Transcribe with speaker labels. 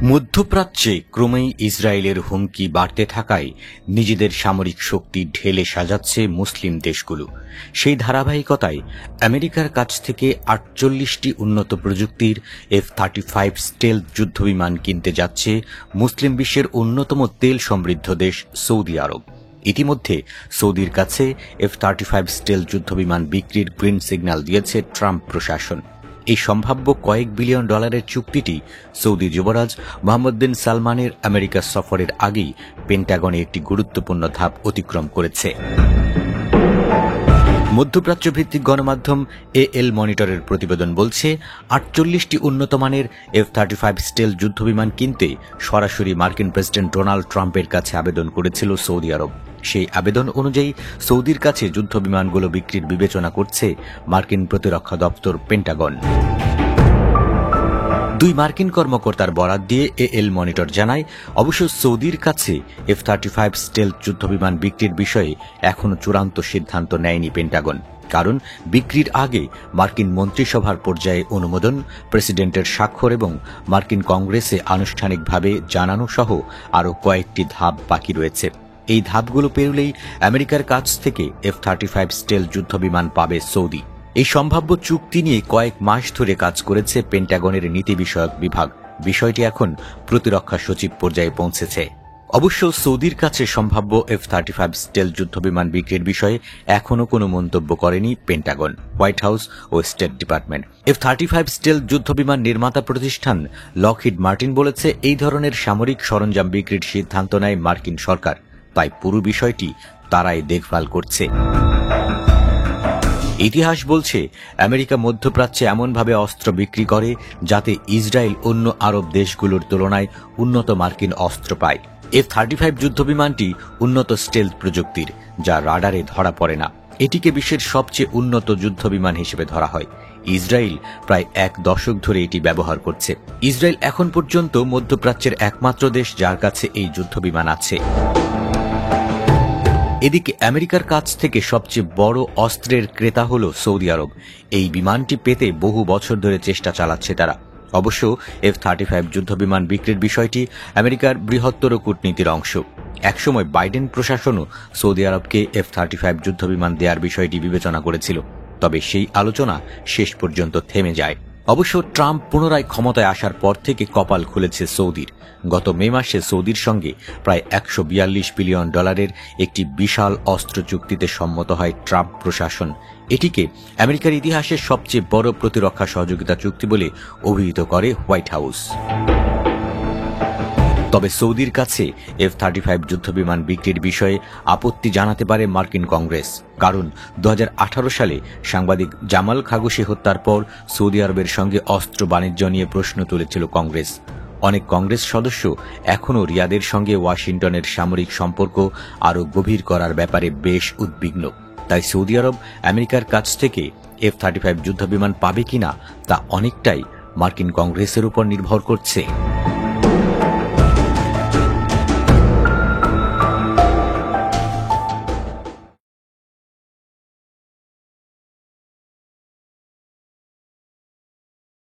Speaker 1: মধ্যপ্রাচ্যে ক্রমেই ইসরায়েলের হুমকি বাড়তে থাকায় নিজেদের সামরিক শক্তি ঢেলে সাজাচ্ছে মুসলিম দেশগুলো। সেই ধারাবাহিকতায় আমেরিকার কাছ থেকে ৪৮টি উন্নত প্রযুক্তির F-35 স্টেলথ যুদ্ধবিমান কিনতে যাচ্ছে মুসলিম বিশ্বের অন্যতম তেল সমৃদ্ধ দেশ সৌদি আরব। ইতিমধ্যে সৌদির কাছে F-35 স্টেলথ যুদ্ধবিমান বিক্রির গ্রিন সিগন্যাল দিয়েছে ট্রাম্প প্রশাসন। এই সম্ভাব্য কয়েক বিলিয়ন ডলারের চুক্তিটি সৌদি যুবরাজ মোহাম্মদ বিন সালমানের আমেরিকা সফরের আগেই পেন্টাগনে একটি গুরুত্বপূর্ণ ধাপ অতিক্রম করেছে। মধ্যপ্রাচ্য ভিত্তিক গণমাধ্যম AL মনিটরের প্রতিবেদন বলছে ৪৮টি উন্নতমানের F-35 স্টেলথ যুদ্ধবিমান কিনতে সরাসরি মার্কিন প্রেসিডেন্ট ডোনাল্ড ট্রাম্পের কাছে আবেদন করেছিল সৌদি আরব। সেই আবেদন অনুযায়ী সৌদির কাছে যুদ্ধবিমানগুলো বিক্রির বিবেচনা করছে মার্কিন প্রতিরক্ষা দপ্তর পেন্টাগন। দুই মার্কিন কর্মকর্তার বরাত দিয়ে AL মনিটর জানায়, অবশ্য সৌদির কাছে F-35 স্টেলথ যুদ্ধবিমান বিক্রির বিষয়ে এখনও চূড়ান্ত সিদ্ধান্ত নেয়নি পেন্টাগন। কারণ বিক্রির আগে মার্কিন মন্ত্রিসভার পর্যায়ে অনুমোদন, প্রেসিডেন্টের স্বাক্ষর এবং মার্কিন কংগ্রেসে আনুষ্ঠানিকভাবে জানানো সহ আরও কয়েকটি ধাপ বাকি রয়েছে। এই ধাপগুলো পেরোলেই আমেরিকার কাছ থেকে F-35 স্টেলথ যুদ্ধবিমান পাবে সৌদি। এই সম্ভাব্য চুক্তি নিয়ে কয়েক মাস ধরে কাজ করেছে পেন্টাগনের নীতি বিষয়ক বিভাগ। বিষয়টি এখন প্রতিরক্ষা সচিব পর্যায়ে পৌঁছেছে। অবশ্য সৌদির কাছে সম্ভাব্য F-35 স্টেলথ যুদ্ধবিমান বিক্রির বিষয়ে এখনও কোনো মন্তব্য করেনি পেন্টাগন, হোয়াইট হাউস ও স্টেট ডিপার্টমেন্ট। F-35 স্টেলথ যুদ্ধবিমান নির্মাতা প্রতিষ্ঠান লকহিড মার্টিন বলেছে, এই ধরনের সামরিক সরঞ্জাম বিক্রির সিদ্ধান্ত নেয় মার্কিন সরকার, তাই পুরো বিষয়টি তারাই দেখভাল করছে। ইতিহাস বলছে, আমেরিকা মধ্যপ্রাচ্যে এমনভাবে অস্ত্র বিক্রি করে যাতে ইসরায়েল অন্য আরব দেশগুলোর তুলনায় উন্নত মার্কিন অস্ত্র পায়। F-35 যুদ্ধবিমানটি উন্নত স্টেলথ প্রযুক্তির, যা রাডারে ধরা পড়ে না। এটিকে বিশ্বের সবচেয়ে উন্নত যুদ্ধবিমান হিসেবে ধরা হয়। ইসরায়েল প্রায় এক দশক ধরে এটি ব্যবহার করছে। ইসরায়েল এখন পর্যন্ত মধ্যপ্রাচ্যের একমাত্র দেশ যার কাছে এই যুদ্ধবিমান আছে। এদিকে আমেরিকার কাছ থেকে সবচেয়ে বড় অস্ত্রের ক্রেতা হল সৌদি আরব। এই বিমানটি পেতে বহু বছর ধরে চেষ্টা চালাচ্ছে তারা। অবশ্য F-35 যুদ্ধবিমান বিক্রির বিষয়টি আমেরিকার বৃহত্তর কূটনীতির অংশ। একসময় বাইডেন প্রশাসনও সৌদি আরবকে F-35 যুদ্ধবিমান দেওয়ার বিষয়টি বিবেচনা করেছিল, তবে সেই আলোচনা শেষ পর্যন্ত থেমে যায়। অবশ্য ট্রাম্প পুনরায় ক্ষমতায় আসার পর থেকে কপাল খুলেছে সৌদির। গত মে মাসে সৌদির সঙ্গে প্রায় ১৪২ বিলিয়ন ডলারের একটি বিশাল অস্ত্র চুক্তিতে সম্মত হয় ট্রাম্প প্রশাসন। এটিকে আমেরিকার ইতিহাসের সবচেয়ে বড় প্রতিরক্ষা সহযোগিতা চুক্তি বলে অভিহিত করে হোয়াইট হাউস। তবে সৌদির কাছে F-35 যুদ্ধবিমান বিক্রির বিষয়ে আপত্তি জানাতে পারে মার্কিন কংগ্রেস। কারণ ২০১৮ সালে সাংবাদিক জামাল খাগোশি হত্যার পর সৌদি আরবের সঙ্গে অস্ত্র বাণিজ্য নিয়ে প্রশ্ন তুলেছিল কংগ্রেস। অনেক কংগ্রেস সদস্য এখনও রিয়াদের সঙ্গে ওয়াশিংটনের সামরিক সম্পর্ক আরও গভীর করার ব্যাপারে বেশ উদ্বিগ্ন। তাই সৌদি আরব আমেরিকার কাছ থেকে F-35 যুদ্ধবিমান পাবে কিনা তা অনেকটাই মার্কিন কংগ্রেসের উপর নির্ভর করছে।